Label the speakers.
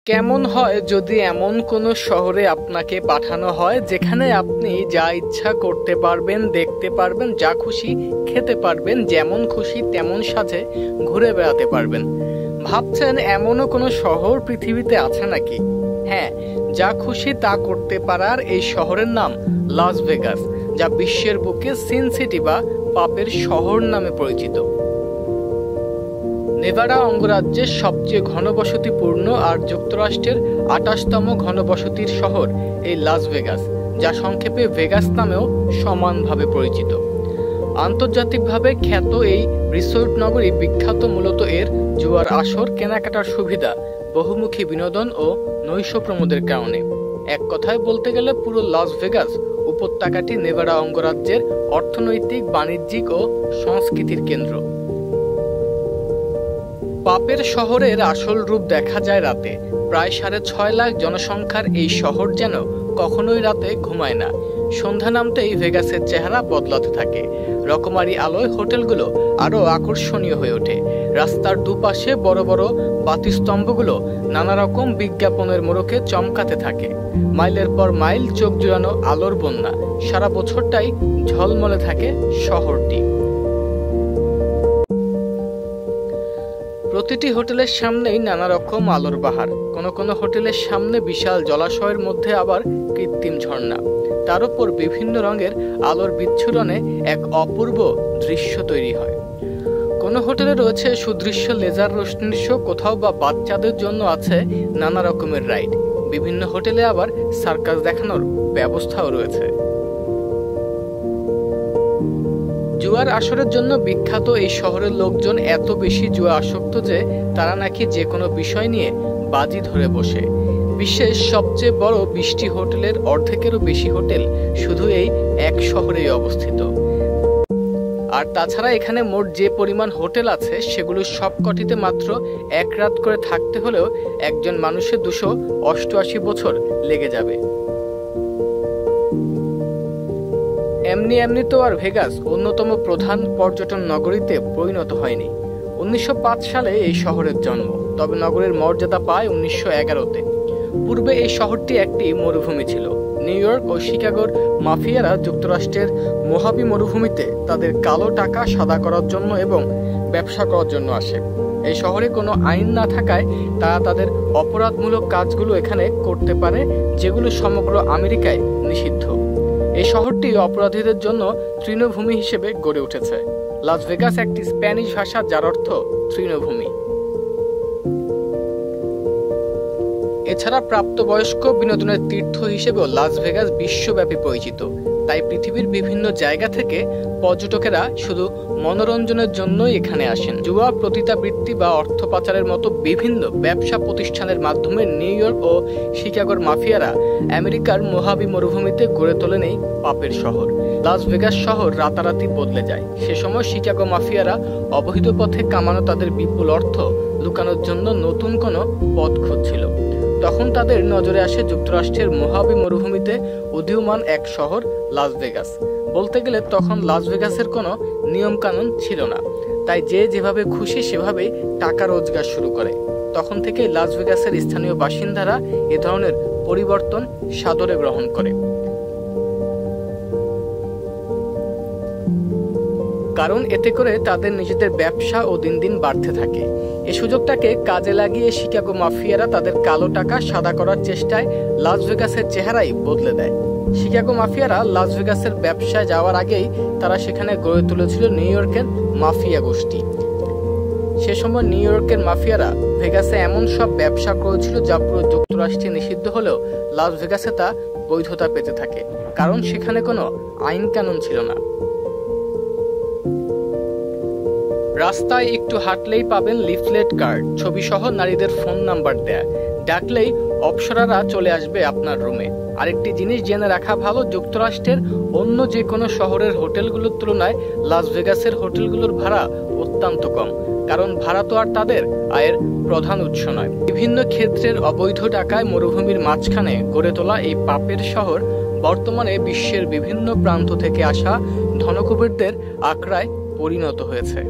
Speaker 1: কেমন হয় যদি এমন কোনো শহরে আপনাকে পাঠানো হয় যেখানে আপনি যা ইচ্ছা করতে পারবেন, দেখতে পারবেন, যা খুশি খেতে পারবেন, যেমন খুশি তেমন সাজে ঘুরে বেড়াতে পারবেন। ভাবছেন এমনও কোনো শহর পৃথিবীতে আছে নাকি? হ্যাঁ, যা খুশি তা করতে পারার এই শহরের নাম লাস ভেগাস, যা বিশ্বের বুকে সিন সিটি বা পাপের শহর নামে পরিচিত। নেভাডা অঙ্গরাজ্যের সবচেয়ে ঘনবসতিপূর্ণ আর যুক্তরাষ্ট্রের 28তম ঘনবসতির শহর এই লাস ভেগাস, যা সংক্ষেপে ভেগাস নামেও সমানভাবে পরিচিত। আন্তর্জাতিকভাবে খ্যাত এই রিসোর্ট নগরী বিখ্যাত মূলত এর জুয়ার আসর, কেনাকাটার সুবিধা, বহুমুখী বিনোদন ও নৈশ প্রমোদের কারণে। এক কথায় বলতে গেলে পুরো লাস ভেগাস উপত্যকাটি নেভাডা অঙ্গরাজ্যের অর্থনৈতিক, বাণিজ্যিক ও সংস্কৃতির কেন্দ্র। পাপের শহরের আসল রূপ দেখা যায় রাতে। প্রায় 6.5 লাখ জনসংখ্যার এই শহর যেন কখনোই রাতে ঘুমায় না। সন্ধ্যা নামতেই ভেগাসের চেহারা বদলাতে থাকে। রকমারি আলোয় হোটেলগুলো আরও আকর্ষণীয় হয়ে ওঠে। রাস্তার দুপাশে বড় বড় বাতিস্তম্ভগুলো নানা রকম বিজ্ঞাপনের মোড়কে চমকাতে থাকে। মাইলের পর মাইল চোখ জুড়ানো আলোর বন্যা। সারা বছরটাই ঝলমলে থাকে শহরটি। প্রতিটি হোটেলের সামনেই নানা রকম আলোর বাহার। কোনো কোনো হোটেলের সামনে বিশাল জলাশয়ের মধ্যে আবার কৃত্রিম ঝর্ণা। তার উপর বিভিন্ন রঙের আলোর বিচ্ছুরণে এক অপূর্ব দৃশ্য তৈরি হয়। কোনো হোটেলে রয়েছে সুদৃশ্য লেজার রোশনির শো, কোথাও বা বাচ্চাদের জন্য আছে নানা রকমের রাইড। বিভিন্ন হোটেলে আবার সার্কাস দেখানোর ব্যবস্থাও রয়েছে। জুয়ার আসরের জন্য বিখ্যাত এই শহরের লোকজন এত বেশি জুয়া আসক্ত যে তারা নাকি যে কোনো বিষয় নিয়ে বাজি ধরে বসে। বিশ্বের সবচেয়ে বড় 20টি হোটেলের অর্ধেকেরও বেশি হোটেল শুধু এই এক শহরেই অবস্থিত। আর তাছাড়া এখানে মোট যে পরিমাণ হোটেল আছে সেগুলো সবকটিতে মাত্র এক রাত করে থাকতে হলেও একজন মানুষের 288 বছর লেগে যাবে। এমনি তো আর ভেগাস অন্যতম প্রধান পর্যটন নগরীতে পরিণত হয়নি। 1905 সালে এই শহরের জন্ম, তবে নগরের মর্যাদা পায় 1911-তে। পূর্বে এই শহরটি একটি মরুভূমি ছিল। নিউ ইয়র্ক ও শিকাগোর মাফিয়ারা যুক্তরাষ্ট্রের মোহাবি মরুভূমিতে তাদের কালো টাকা সাদা করার জন্য এবং ব্যবসা করার জন্য আসে। এই শহরে কোনো আইন না থাকায় তারা তাদের অপরাধমূলক কাজগুলো এখানে করতে পারে, যেগুলো সমগ্র আমেরিকায় নিষিদ্ধ। এই শহরটি অপরাধীদের জন্য তৃণভূমি হিসেবে গড়ে উঠেছে। লাস ভেগাস একটি স্প্যানিশ ভাষা যার অর্থ তৃণভূমি। এছাড়া প্রাপ্তবয়স্ক বিনোদনের তীর্থ হিসেবেও লাস ভেগাস বিশ্বব্যাপী পরিচিত। তাই পৃথিবীর বিভিন্ন জায়গা থেকে পর্যটকেরা শুধু মনোরঞ্জনের জন্যই এখানে আসেন। জুয়া, পতিতাবৃত্তি বা অর্থ পাচারের মতো বিভিন্ন ব্যবসা প্রতিষ্ঠানের মাধ্যমে নিউ ইয়র্ক ও শিকাগোর মাফিয়ারা আমেরিকার মোহাবি মরুভূমিতে গড়ে তোলেন এই পাপের শহর। লাস ভেগাস শহর রাতারাতি বদলে যায়। সে সময় শিকাগো মাফিয়ারা অবৈধ পথে কামানো তাদের বিপুল অর্থ লুকানোর জন্য নতুন কোনো পথ খুঁজছিল। তখন তাদের নজরে আসে যুক্তরাষ্ট্রের মোহাবি মরুভূমিতে উদীয়মান এক শহর লাস ভেগাস। বলতে গেলে তখন লাস ভেগাসের কোনো নিয়মকানুন ছিল না, তাই যে যেভাবে খুশি সেভাবেই টাকা রোজগার শুরু করে। তখন থেকেই লাস ভেগাসের স্থানীয় বাসিন্দারা এ ধরনের পরিবর্তন সাদরে গ্রহণ করে, কারণ এতে করে তাদের নিজেদের ব্যবসা ও দিন দিন বাড়তে থাকে। এই সুযোগটাকে কাজে লাগিয়ে শিকাগো মাফিয়ারা তাদের কালো টাকা সাদা করার চেষ্টায় লাস ভেগাসের চেহারাই বদলে দেয়। শিকাগো মাফিয়ারা লাস ভেগাসের ব্যবসায় যাওয়ার আগেই তারা সেখানে গড়ে তুলেছিল নিউ ইয়র্কের মাফিয়া গোষ্ঠী। সে সময় নিউ ইয়র্কের মাফিয়ারা ভেগাসে এমন সব ব্যবসা করেছিল যা পুরো যুক্তরাষ্ট্রে নিষিদ্ধ হলেও লাস ভেগাসে তা বৈধতা পেতে থাকে, কারণ সেখানে কোনো আইন কানুন ছিল না। রাস্তায় একটু হাঁটলেই পাবেন লিফলেট, কার্ড, ছবি সহ নারীদের ফোন নাম্বার দেয়া। ডাকলেই অপ্সরারা চলে আসবে আপনার রুমে। আরেকটি জিনিস জেনে রাখা ভালো, যুক্তরাষ্ট্রের অন্য যে কোনো শহরের হোটেলগুলোর তুলনায় লাস ভেগাসের হোটেলগুলোর ভাড়া অত্যন্ত কম, কারণ ভাড়া তো আর তাদের আয়ের প্রধান উৎস নয়। বিভিন্ন ক্ষেত্রের অবৈধ টাকায় মরুভূমির মাঝখানে গড়ে তোলা এই পাপের শহর বর্তমানে বিশ্বের বিভিন্ন প্রান্ত থেকে আসা ধনকুবেরদের আখড়ায় পরিণত হয়েছে।